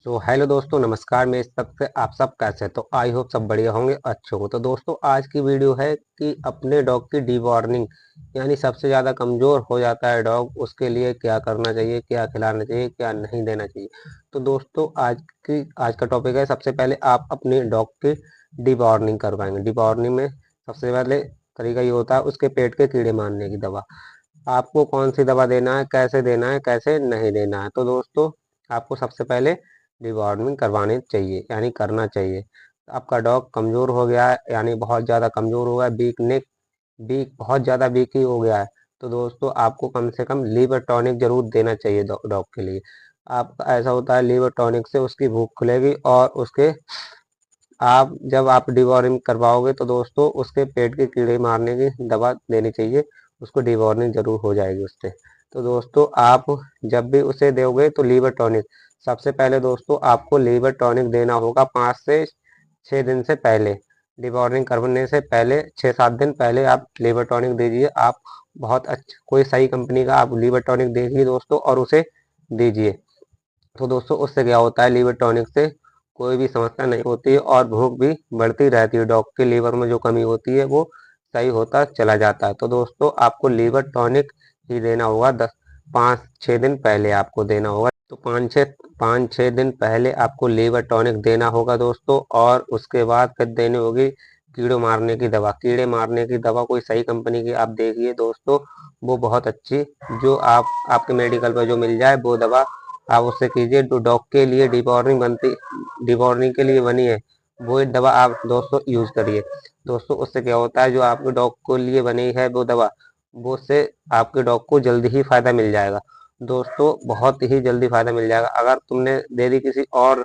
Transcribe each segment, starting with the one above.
तो हेलो दोस्तों, नमस्कार। मैं इस तक से आप सब कैसे हैं? तो आई होप सब बढ़िया होंगे, अच्छे होंगे। तो दोस्तों, आज की वीडियो है कि अपने डॉग की डीवॉर्निंग यानी सबसे ज़्यादा कमज़ोर हो जाता है डॉग, उसके लिए क्या करना चाहिए, क्या खिलाना चाहिए, क्या नहीं देना चाहिए। तो दोस्तों, आज का टॉपिक है, सबसे पहले आप अपने डॉग की डीवॉर्निंग करवाएंगे। डीवॉर्निंग में सबसे पहले तरीका ये होता है उसके पेट के कीड़े मारने की दवा। आपको कौन सी दवा देना है, कैसे नहीं देना है। तो दोस्तों, आपको सबसे पहले डिवॉर्मिंग करवानी चाहिए यानी करना चाहिए। आपका डॉग कमज़ोर हो गया है यानी बहुत ज़्यादा कमज़ोर हो गया है, वीक बहुत ज़्यादा वीक ही हो गया है। तो दोस्तों, आपको कम से कम लीवर टॉनिक जरूर देना चाहिए डॉग के लिए। आप ऐसा होता है, लीवर टॉनिक से उसकी भूख खुलेगी और उसके आप जब आप डिवॉर्मिंग करवाओगे तो दोस्तों उसके पेट के कीड़े मारने की दवा देनी चाहिए। उसको डिवॉर्मिंग जरूर हो जाएगी उससे। तो दोस्तों, आप जब भी उसे दोगे तो लीवर टॉनिक सबसे पहले दोस्तों आपको लीवर टॉनिक देना होगा 5 से 6 दिन से पहले। डिवॉर्मिंग करने से पहले 6-7 दिन पहले आप लीवर टॉनिक दीजिए। आप बहुत अच्छा कोई सही कंपनी का आप लीवर टॉनिक देखिए दोस्तों और उसे दीजिए। तो दोस्तों, उससे क्या होता है, लीवर टॉनिक से कोई भी समस्या नहीं होती है और भूख भी बढ़ती रहती है। डॉग के लीवर में जो कमी होती है वो सही होता चला जाता है। तो दोस्तों, आपको लीवर टॉनिक ही देना होगा 5-6 दिन पहले आपको देना होगा। तो 5-6 दिन पहले आपको लीवर टॉनिक देना होगा दोस्तों, और उसके बाद फिर देनी होगी कीड़े मारने की दवा। कीड़े मारने की दवा कोई सही कंपनी की आप देखिए दोस्तों, वो बहुत अच्छी जो आपके मेडिकल पर जो मिल जाए वो दवा आप उससे कीजिए। जो डॉग के लिए डिवॉर्मिंग के लिए बनी है वो दवा आप दोस्तों यूज करिए। दोस्तों, उससे क्या होता है, जो आपके डॉग के लिए बनी है वो दवा, वो से आपके डॉग को जल्दी ही फायदा मिल जाएगा दोस्तों, बहुत ही जल्दी फायदा मिल जाएगा। अगर तुमने दे दी किसी और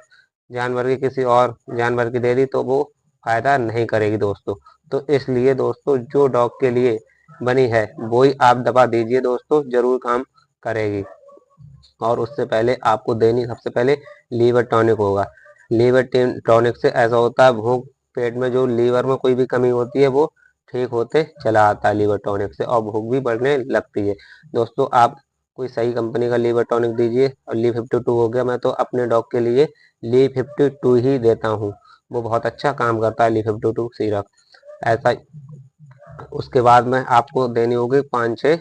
जानवर की दे दी तो वो फायदा नहीं करेगी दोस्तों। तो इसलिए दोस्तों, जो डॉग के लिए बनी है वही आप दवा दीजिए दोस्तों, जरूर काम करेगी। और उससे पहले आपको देनी सबसे पहले लीवर टॉनिक होगा। टॉनिक से ऐसा होता है, भूख पेट में जो लीवर में कोई भी कमी होती है वो ठीक होते चला आता है लीवर टॉनिक से, और भूख भी बढ़ने लगती है। दोस्तों, आप कोई सही कंपनी का लीवर टॉनिक दीजिए। और Lee52 हो गया, मैं तो अपने डॉग के लिए Lee52 ही देता हूँ। वो बहुत अच्छा काम करता है Lee52 सिरप। ऐसा उसके बाद में आपको देनी होगी 5-6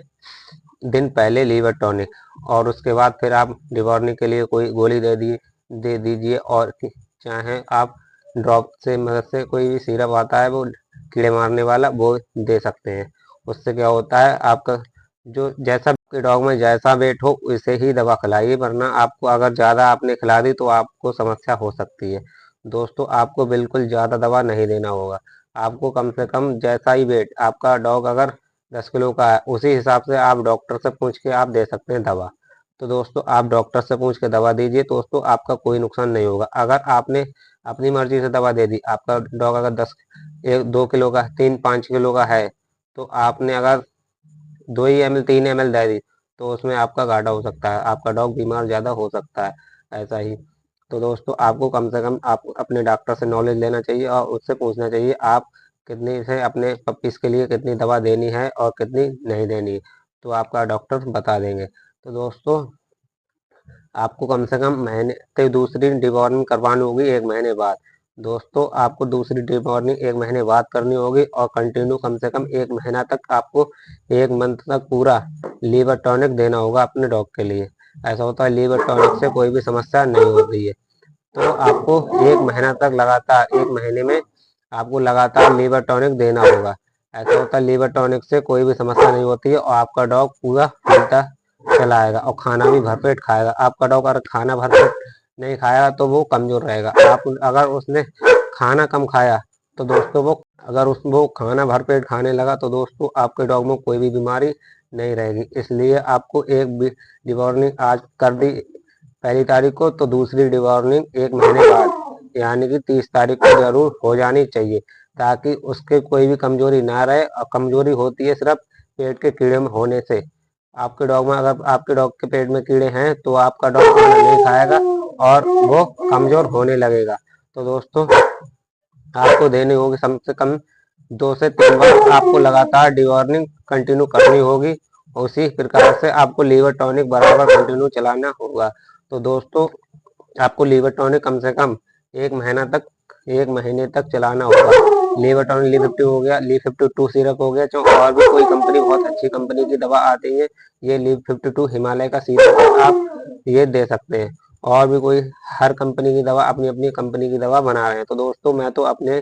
दिन पहले लीवर टॉनिक। और उसके बाद फिर आप डिवॉर्निंग के लिए कोई गोली दे दीजिए, और चाहे आप ड्रॉप से मदद से कोई भी सिरप आता है वो कीड़े मारने वाला वो दे सकते हैं। उससे क्या होता है, आपका जो जैसा आपके डॉग में जैसा वेट हो वैसे ही दवा खिलाइए, वरना आपको अगर ज़्यादा आपने खिला दी तो आपको समस्या हो सकती है। दोस्तों, आपको बिल्कुल ज़्यादा दवा नहीं देना होगा। आपको कम से कम जैसा ही वेट आपका डॉग अगर 10 किलो का है उसी हिसाब से आप डॉक्टर से पूछ के आप दे सकते हैं दवा। तो दोस्तों, आप डॉक्टर से पूछ के दवा दीजिए दोस्तों, आपका कोई नुकसान नहीं होगा। अगर आपने अपनी मर्जी से दवा दे दी, आपका डॉग अगर 1-2 किलो का 3-5 किलो का है, तो आपने अगर 2 ml 3 ml दे दी तो उसमें आपका घाटा हो सकता है, आपका डॉग बीमार ज़्यादा हो सकता है। ऐसा ही। तो दोस्तों, आपको कम से कम आप अपने डॉक्टर से नॉलेज लेना चाहिए और उससे पूछना चाहिए आप कितनी से अपने पपीज़ के लिए कितनी दवा देनी है और कितनी नहीं देनी है, तो आपका डॉक्टर बता देंगे। तो दोस्तों, आपको कम से कम महीने से दूसरी डिवॉर्मिंग करवानी होगी 1 महीने बाद। दोस्तों, आपको दूसरी डिवॉर्मिंग 1 महीने बाद करनी होगी और कंटिन्यू कम से कम 1 महीना तक आपको 1 मंथ तक पूरा लीवर टॉनिक देना होगा अपने डॉग के लिए। ऐसा होता है, लीवर टॉनिक से कोई भी समस्या नहीं होती है। तो आपको 1 महीना तक लगातार 1 महीने में आपको लगातार लीवर टॉनिक देना होगा। ऐसा होता है, लीवर टॉनिक से कोई भी समस्या नहीं होती है और आपका डॉग पूरा मिलता चला आएगा और खाना भी भरपेट खाएगा। आपका डॉग अगर खाना भरपेट नहीं खाया तो वो कमजोर रहेगा। आप अगर उसने खाना कम खाया तो दोस्तों वो खाना भरपेट खाने लगा तो दोस्तों आपके डॉग में कोई भी बीमारी नहीं रहेगी। इसलिए आपको एक डिवॉर्मिंग आज कर दी 1 तारीख को, तो दूसरी डिवॉर्मिंग 1 महीने बाद यानी कि 30 तारीख को जरूर हो जानी चाहिए, ताकि उसके कोई भी कमजोरी ना रहे। और कमजोरी होती है सिर्फ पेट के कीड़े में होने से। आपके डॉग में अगर आपके डॉग के पेट में कीड़े हैं तो आपका डॉग खाना नहीं खाएगा और वो कमजोर होने लगेगा। तो दोस्तों, आपको देनी होगी कम से कम 2 से 3 बार आपको लगातार डिवॉर्मिंग कंटिन्यू करनी होगी। उसी प्रकार से आपको लीवर टॉनिक बराबर कंटिन्यू चलाना होगा। तो दोस्तों, आपको लीवर टॉनिक कम से कम 1 महीने तक चलाना होगा। लीवर टॉनिक ली 50 हो गया, ली 52 सिरप हो गया, चाहे और भी कोई कंपनी, बहुत अच्छी कंपनी की दवा आती है। ये ली 52 हिमालय का सिरप है, आप ये दे सकते हैं। और भी कोई, हर कंपनी की दवा अपनी अपनी कंपनी की दवा बना रहे हैं। तो दोस्तों मैं तो अपने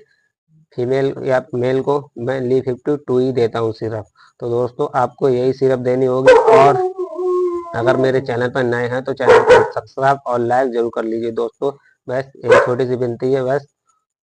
फीमेल या मेल को मैं ली 52 ही देता हूँ सिरप। तो दोस्तों आपको यही सिरप देनी होगी। और अगर मेरे चैनल पर नए हैं तो चैनल को सब्सक्राइब और लाइक जरूर कर लीजिए दोस्तों। बस एक छोटी सी विनती है, बस